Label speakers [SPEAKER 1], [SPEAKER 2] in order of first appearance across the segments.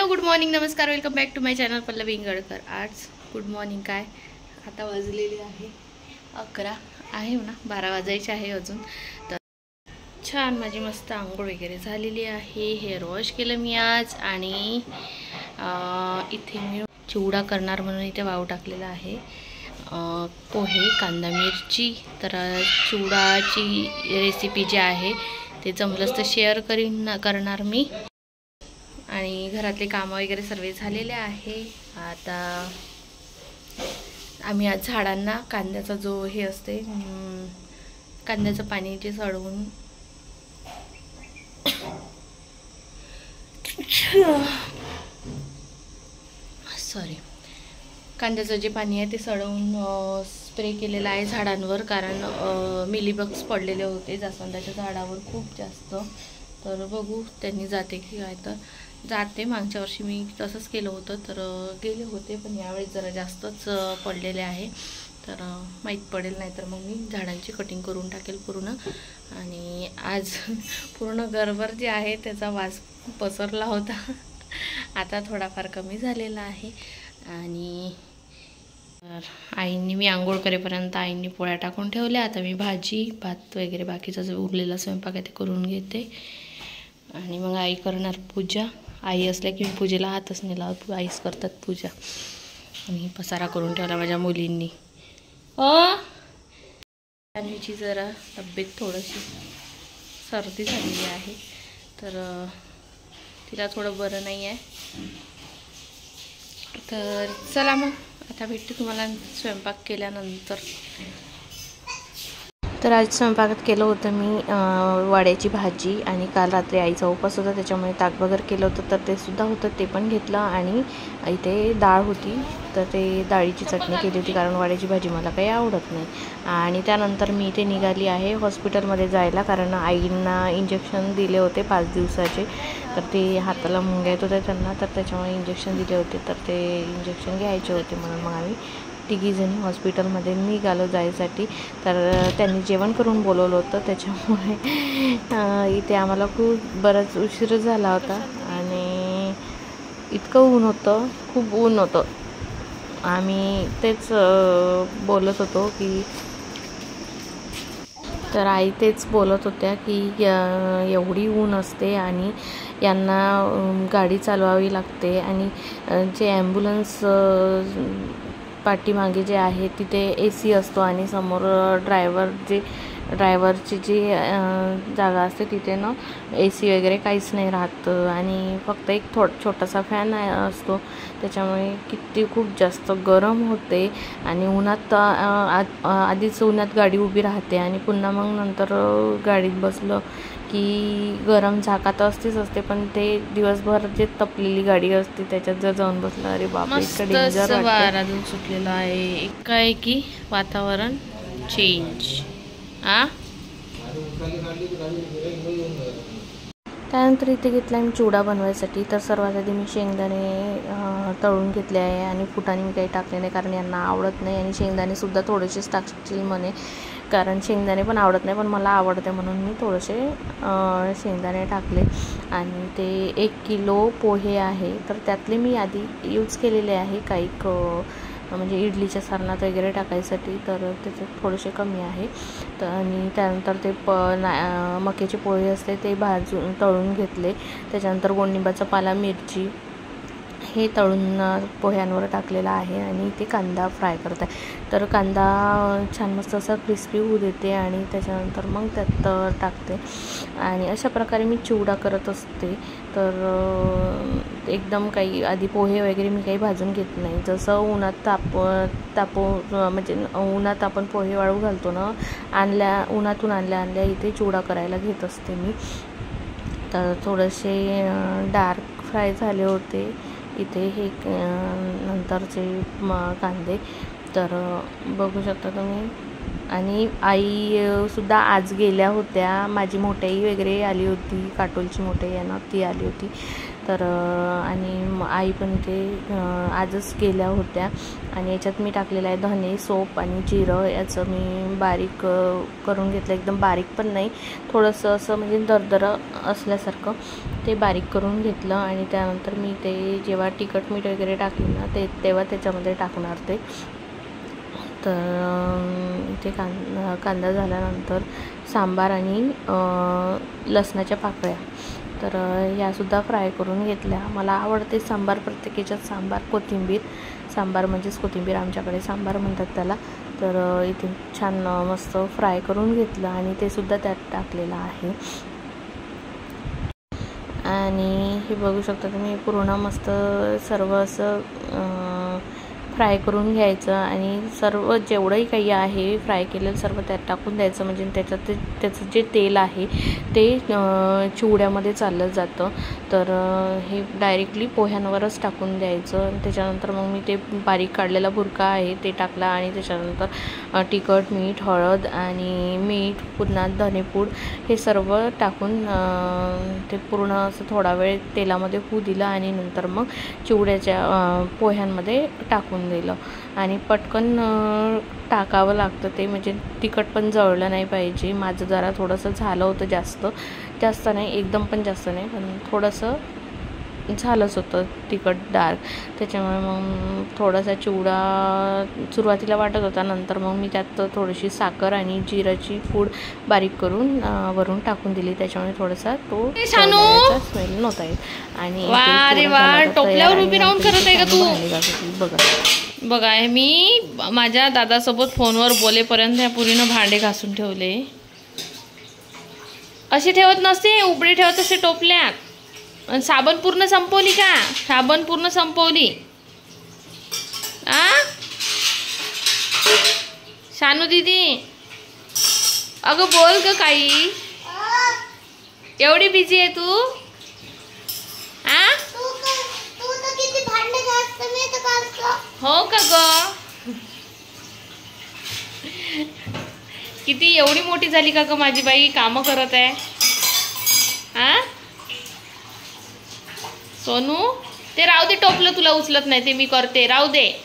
[SPEAKER 1] Hello, good morning, नमस्कार, welcome back to my channel Pallavi Ingalkar. आज good morning काय आता वाजलेली आहे 11 आहे ना, 12 वाजायचे आहे अजून. तर छान माझी मस्त आंघोळ वगैरे झालेली आहे. हेअर वॉश केलं मी आज आणि इथे मी चिवडा करणार म्हणून इथे वाव टाकलेला आहे. पोहे, कांदा, मिरची. तर चिवडाची रेसिपी जी आहे ते जमलंच तर शेअर करणार मी. आणि घरातले कामं वगैरे सर्व झालेले आहे. आता आम्ही आज झाडांना कांद्याचा जो हे असते कांद्याचं पाणी जे सडवून कांद्याचं जे पाणी आहे ते सडवून स्प्रे केलेलं आहे झाडांवर. कारण मिलीबग्स पडलेले होते जास्वंदाच्या झाडावर खूप जास्त. तर बघू त्यांनी जाते की काय. तर जाते. मागच्या वर्षी मी तसंच केलं होतं तर गेले होते, पण यावेळी जरा जास्तच पडलेले आहे. तर माहीत पडेल, नाही तर मग मी झाडांची कटिंग करून टाकेल पूर्ण. आणि आज पूर्ण घरभर जे आहे त्याचा वास पसरला होता. आता थोडाफार कमी झालेला आहे. आणि आईंनी मी आंघोळ करेपर्यंत आईंनी पोळ्या टाकून ठेवल्या. आता मी भाजी भात वगैरे बाकीचा जो उरलेला स्वयंपाक आहे ते करून घेते. आणि मग आई करणार पूजा. आई असल्या की मी पूजेला हातच नाही लावत, आईच करतात पूजा. आणि पसारा करून ठेवला माझ्या मुलींनी. अन्वीची जरा तब्येत थोडीशी सर्दी झालेली आहे, तर तिला थोडं बरं नाही आहे. तर चला मग आता भेटते तुम्हाला स्वयंपाक केल्यानंतर. तर आज स्वयंपाकात केलं होतं मी वाड्याची भाजी. आणि काल रात्री आईचा उपवास होता त्याच्यामुळे ताक वगैरे केलं होतं, तर ते सुद्धा होतं, ते पण घेतलं. आणि इथे डाळ होती तर ते डाळीची चटणी केली होती, कारण वाड्याची भाजी मला काही आवडत नाही. आणि त्यानंतर मी इथे निघाली आहे हॉस्पिटलमध्ये जायला, कारण आईंना इंजेक्शन दिले होते 5 दिवसाचे. तर ते हाताला मुंग्या येत होत्या त्यांना, तर त्याच्यामुळे इंजेक्शन दिले होते. तर ते इंजेक्शन घ्यायचे होते म्हणून मग आम्ही तिघीजणी हॉस्पिटलमध्ये निघालो जायसाठी. तर त्यांनी जेवण करून बोलवलं होतं, त्याच्यामुळे इथे आम्हाला बराच उशीर झाला होता. आणि इतकं ऊन होतं, खूप ऊन होतं. आम्ही तेच बोलत होतो की तर आई तेच बोलत होत्या की एवढी ऊन असते आणि यांना गाडी चालवावी लागते. आणि जे ॲम्ब्युलन्स पाठीमागे जे आहे तिथे AC असतो आणि समोर ड्रायव्हरची जी जागा असते तिथे ना AC वगैरे काहीच नाही राहत. आणि फक्त एक छोटासा फॅन असतो, त्याच्यामुळे किती खूप जास्त गरम होते. आणि उन्हात आधीच उन्हात गाडी उभी राहते आणि पुन्हा मग नंतर गाडीत बसलं की गरम झाकात असतेच असते, पण ते दिवसभर जे तपलेली गाडी असते त्याच्यात जर जाऊन बसलं, अरे बापरे, इतकं डेंजर वाटतं. सुटलेलं आहे एकाएकी वातावरण चेंज. त्यानंतर इथे घेतला मी चिवडा बनवायसाठी. तर सर्वात आधी मी शेंगदाणे तळून घेतले आहे आणि फुटाणे मी काही टाकले नाही, कारण यांना आवडत नाही. आणि शेंगदाणेसुद्धा थोडेसेच टाकतील म्हणे, कारण शेंगदाणे पण आवडत नाही, पण मला आवडते म्हणून मी थोडेसे शेंगदाणे टाकले. आणि ते 1 किलो पोहे आहे, तर त्यातले मी आधी यूज केलेले आहे काही म्हणजे इडलीच्या सारणात वगैरे टाकायसाठी, तर त्याच्यात थोडेसे कमी आहे. तर आणि त्यानंतर ते मक्याचे पोहे असते ते तळून घेतले. त्याच्यानंतर गोडनिंबाचा पाला, मिरची हे तळून पोह्यांवर टाकलेला आहे. आणि ते कांदा फ्राय करत आहे. तर कांदा छान मस्त असा क्रिस्पी होऊ देते आणि त्याच्यानंतर मग त्यात टाकते. आणि अशा प्रकारे मी चिवडा करत असते. तर एकदम काही आधी पोहे वगैरे मी काही भाजून घेत नाही. जसं उन्हात म्हणजे उन्हात आपण पोहे वाळू घालतो ना, उन्हातून आणल्या इथे चिवडा करायला घेत असते मी. तर थोडेसे डार्क फ्राय झाले होते इथे हे नंतरचे कांदे, तर बघू शकता तुम्ही. आणि आईसुद्धा आज गेल्या होत्या. माझी मोठ्याई वगैरे आली होती, काटोलची मोठ्याई आहे ना ती आली होती. तर आणि आई पण इथे आजच गेल्या होत्या. आणि याच्यात मी टाकलेलं आहे धने, सोप आणि जिरं. याचं मी बारीक करून घेतलं, एकदम बारीक पण नाही, थोडंसं असं म्हणजे दरदरं असल्यासारखं. ते बारीक करून घेतलं आणि त्यानंतर मी ते जेव्हा तिखट मीठ वगैरे टाकली ना तेव्हा त्याच्यामध्ये टाकणार ते. तर इथे कांदा झाल्यानंतर सांबार आणि लसणाच्या पाकळ्या तर ह्यासुद्धा फ्राय करून घेतल्या. मला आवडते सांबार, प्रत्येक याच्यात सांबार, कोथिंबीर. सांबार म्हणजेच कोथिंबीर, आमच्याकडे सांबार म्हणतात त्याला. तर इथे छान मस्त फ्राय करून घेतलं आणि ते सुद्धा त्यात टाकलेलं आहे. आणि हे बघू शकता तुम्ही पूर्ण मस्त सर्व असं फ्राय करून घ्यायचं आणि सर्व जेवढंही काही आहे फ्राय केलेलं सर्व त्यात टाकून द्यायचं. म्हणजे त्याचं जे तेल आहे ते चिवड्यामध्ये चाललं जातं. तर हे डायरेक्टली पोह्यांवरच टाकून द्यायचं. त्याच्यानंतर मग मी ते बारीक काढलेला बुरका आहे ते टाकला आणि त्याच्यानंतर तिखट, मीठ, हळद आणि मीठ, पुन्हा धनेपूड हे सर्व टाकून ते पूर्ण असं थोडा वेळ तेलामध्ये होऊ दिलं आणि नंतर मग चिवड्याच्या पोह्यांमध्ये टाकून दिलं. आणि पटकन टाकावं लागतं ते, म्हणजे तिखट पण जळलं नाही पाहिजे. माझं जरा थोडंसं झालं होतं, जास्त नाही, एकदम पण जास्त नाही, पण थोडंसं झालंच होतं तिखट डार्क. त्याच्यामुळे मग थोडासा चिवडा सुरुवातीला वाटत होता, नंतर मग मी त्यात थोडीशी साखर आणि जिराची पूड बारीक करून वरून टाकून दिली. त्याच्यामुळे थोडासा तो स्मेल नव्हता येत. आणि
[SPEAKER 2] टोपल्यावर उभी राहून करत आहे का तू? बघा मी माझ्या दादासोबत फोनवर बोलेपर्यंत या पुरीनं भांडे घासून ठेवले. अशी ठेवत नसते, उबडी ठेवत असते टोपल्यात. साबण पूर्ण संपवली का? साबण पूर्ण संपवली आ शानू दीदी? अगं बोल ग काही, एवढी बिझी आहे तू? आ हो का ग? किती एवढी मोठी झाली का ग माझी बाई, कामं करत आहे. आ सोनू ते राहू दे, टोपलं तुला उचलत नाही ते मी करते, राहू दे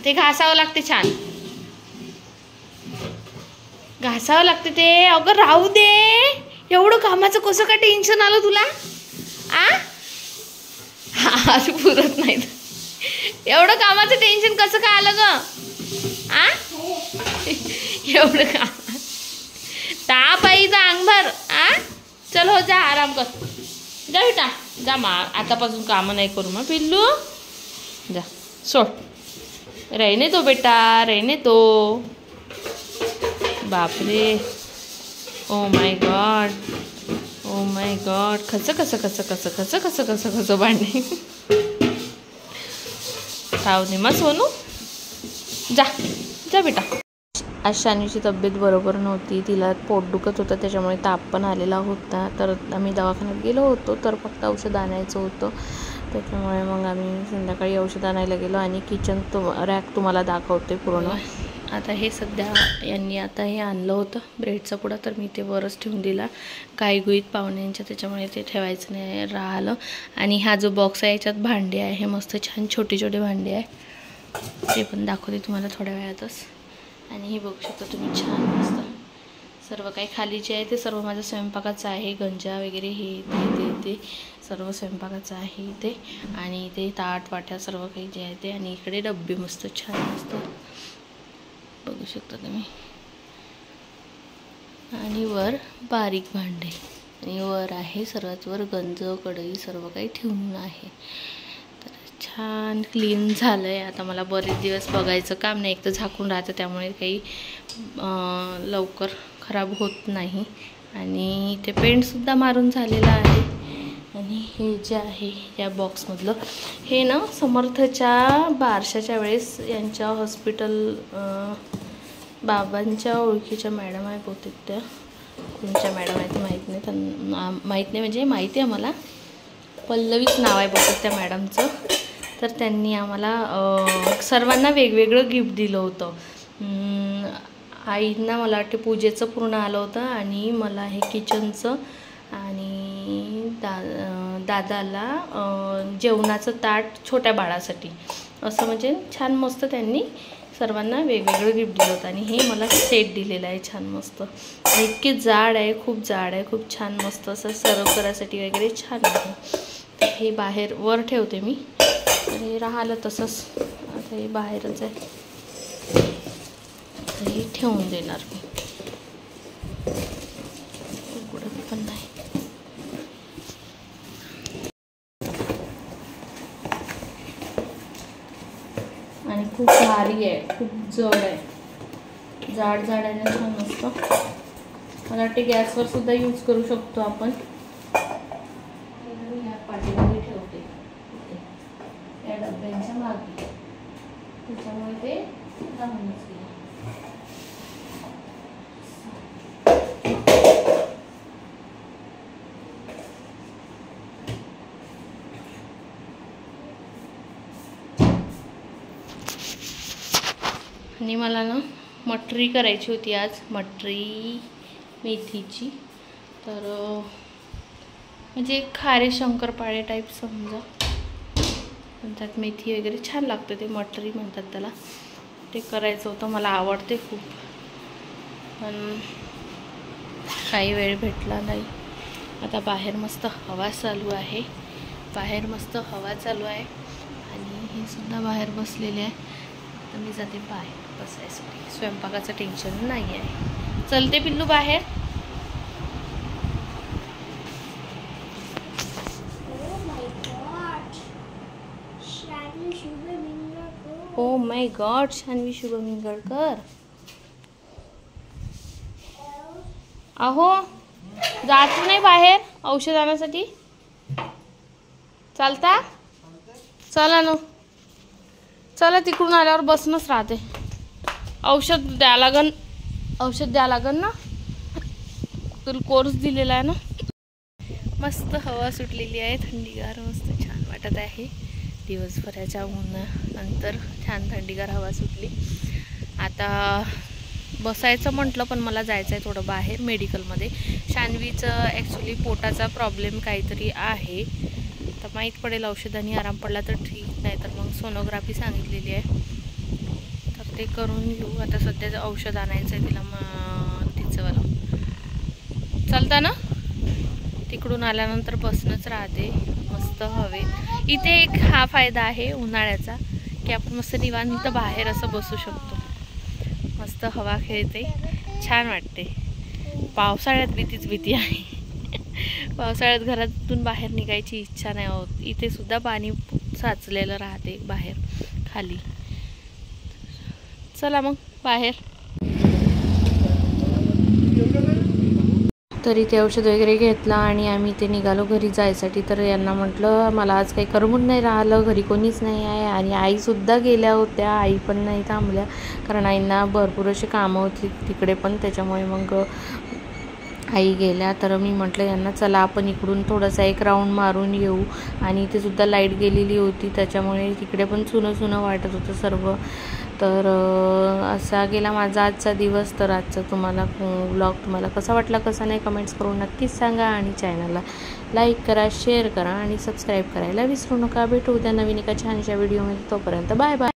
[SPEAKER 2] ते घासावं लागते, छान घासावं लागते ते. अगं राहू दे, एवढं कामाचं कसं काय टेन्शन आलं तुला? आज पुरत नाही, एवढं कामाचं टेन्शन कसं काय आलं ग? एवढं काम ताप आहे जा अंगभर. चल हो जा, आराम कर, जा बेटा जा. आतापासून कामं नाही करू मग पिल्लू, जा सोड. रहने दो बेटा, रहने दो. बापरे, oh my God, oh my God. कसं भांडे. राहू दे मग सोनू, जा बेटा.
[SPEAKER 1] आज शानूची तब्येत बरोबर नव्हती, तिला पोट दुखत होतं, त्याच्यामुळे ताप पण आलेला होता. तर आम्ही दवाखान्यात गेलो होतो, तर फक्त औषध आणायचं होतं. त्याच्यामुळे मग आम्ही संध्याकाळी औषध आणायला गेलो. आणि किचन रॅक तुम्हाला दाखवते पूर्ण. आता हे सध्या यांनी आता हे आणलं होतं ब्रेडचा पुडा, तर मी ते वरच ठेवून दिला गाईगुईत पाहुण्यांच्या, त्याच्यामुळे ते ठेवायचं नाही राहिलं. आणि हा जो बॉक्स आहे याच्यात भांडे आहे, मस्त छान छोटे छोटे भांडे आहे, ते पण दाखवते तुम्हाला थोड्या वेळातच. आणि हे बघू शकता तुम्ही, छान मस्त सर्व काही खाली जे आहे ते सर्व माझं स्वयंपाकाचं आहे. गंजा वगैरे हे ते सर्व स्वयंपाकाचं आहे इथे. आणि इथे ताट वाट्या सर्व काही जे आहे ते. आणि इकडे डब्बे मस्त छान मस्त बघू शकता तुम्ही. आणि वर बारीक भांडे, आणि वर आहे सर्वात वर गंज, कढई सर्व काही ठेवून आहे. छान क्लीन झालं आहे. आता मला बरेच दिवस बघायचं काम नाही, एक तर झाकून राहतं, त्यामुळे काही लवकर खराब होत नाही. आणि इथे पेंटसुद्धा मारून झालेला आहे. आणि हे जे आहे या बॉक्समधलं, हे ना समर्थच्या बारशाच्या वेळेस यांच्या हॉस्पिटल बाबांच्या ओळखीच्या मॅडम आहे बहुतेक, त्या कोणच्या मॅडम आहे ते माहीत नाही, त्यांना माहीत नाही, म्हणजे माहिती आहे मला, पल्लवीच नाव आहे बहुतेक त्या मॅडमचं. तर त्यांनी आम्हाला सर्वांना वेगवेगळं गिफ्ट दिलं होतं. आईंना मला वाटते पूजेचं पूर्ण आलं होतं, आणि मला हे किचनचं, आणि दादाला जेवणाचं ताट छोट्या बाळासाठी, असं म्हणजे छान मस्त त्यांनी सर्वांना वेगवेगळं गिफ्ट दिलं होतं आणि हे मला सेट दिलेलं आहे छान मस्त. इतके जाड आहे, खूप जाड आहे, खूप छान मस्त असं सर्व करायसाठी वगैरे छान आहे. तर हे बाहेर वर ठेवते मी. तर हे राहिलं तसंच, आता हे बाहेरच आहे, हे ठेवून देणार मी. उघडत पण नाही. आणि खूप भारी आहे, खूप जड आहे, जाड आहे ना, छान मस्त. मला वाटते गॅसवर सुद्धा यूज करू शकतो आपण. या पाठीमध्ये ठेवते या डब्यांच्या मागे, त्याच्यामुळे ते राहूनच गेलं. आणि मला ना मटरी करायची होती आज, मटरी मेथीची. तर म्हणजे खारे शंकरपाळे टाईप समजा, त्यात मेथी वगैरे छान लागतं, ते मटरी म्हणतात त्याला. ते करायचं होतं, मला आवडते खूप, पण काही वेळ भेटला नाही. आता बाहेर मस्त हवा चालू आहे, बाहेर मस्त हवा चालू आहे आणि हे सुद्धा बाहेर बसलेले आहे. तर मी जाते बाहेर बसायसाठी, स्वयंपाकाचं टेन्शन नाही आहे. चलते पिल्लू बाहेर. Oh my God, Shanvi Shubham Ingalkar. अहो जायचं नाही बाहेर औषध आणण्यासाठी? चालता? चला ना, चला, तिकडून आल्यावर बसनच राहते. औषध द्या लागन ना, तुला कोर्स दिलेला आहे ना. मस्त हवा सुटलेली आहे, थंडीगार, मस्त छान वाटत आहे. दिवसभराच्या उन्हानंतर छान थंडीगार हवा सुटली. आता बसायचं म्हटलं, पण मला जायचं आहे थोडं बाहेर मेडिकलमध्ये. शान्वीचं ॲक्च्युली पोटाचा प्रॉब्लेम काहीतरी आहे, तर माहीत पडेल. औषधांनी आराम पडला तर ठीक, नाही तर मग सोनोग्राफी सांगितलेली आहे, तर ते करून घेऊ. आता सध्याचं औषध आणायचं आहे तिला, तिचंवालं. चालता ना, तिकडून आल्यानंतर बसनंच राहते मस्त हवेत. इथे एक हा फायदा आहे उन्हाळ्याचा, की आपण मस्त निवांत बाहेर असं बसू शकतो, मस्त हवा खेळते, छान वाटते. पावसाळ्यात भीती आहे. पावसाळ्यात घरातून बाहेर निघायची इच्छा नाही होत. इथे सुद्धा पाणी साचलेलं राहते बाहेर खाली. चला मग बाहेर. तर इथे औषध वगैरे घेतला आणि आम्ही इथे निघालो घरी जायसाठी. तर यांना म्हटलं मला आज काही करमून नाही राहिलं, घरी कोणीच नाही आहे आणि आईसुद्धा गेल्या होत्या. आई पण नाही थांबल्या, कारण आईंना भरपूर अशी कामं होती तिकडे पण, त्याच्यामुळे मग आई गेल्या. तर मी म्हटलं यांना चला आपण इकडून थोडासा एक राऊंड मारून येऊ. आणि इथे सुद्धा लाईट गेलेली होती, त्याच्यामुळे तिकडे पण सुनं वाटत होतं सर्व. तर असा गेला माझा आजचा दिवस. तर आजचा तुम्हाला व्लॉग तुम्हाला कसा वाटला कसा नाही कमेंट्स करून नक्कीच सांगा. आणि चॅनलला लाईक करा, शेअर करा आणि सबस्क्राईब करायला विसरू नका. भेटू उद्या नवीन एका छानशा व्हिडिओमध्ये. तोपर्यंत बाय बाय.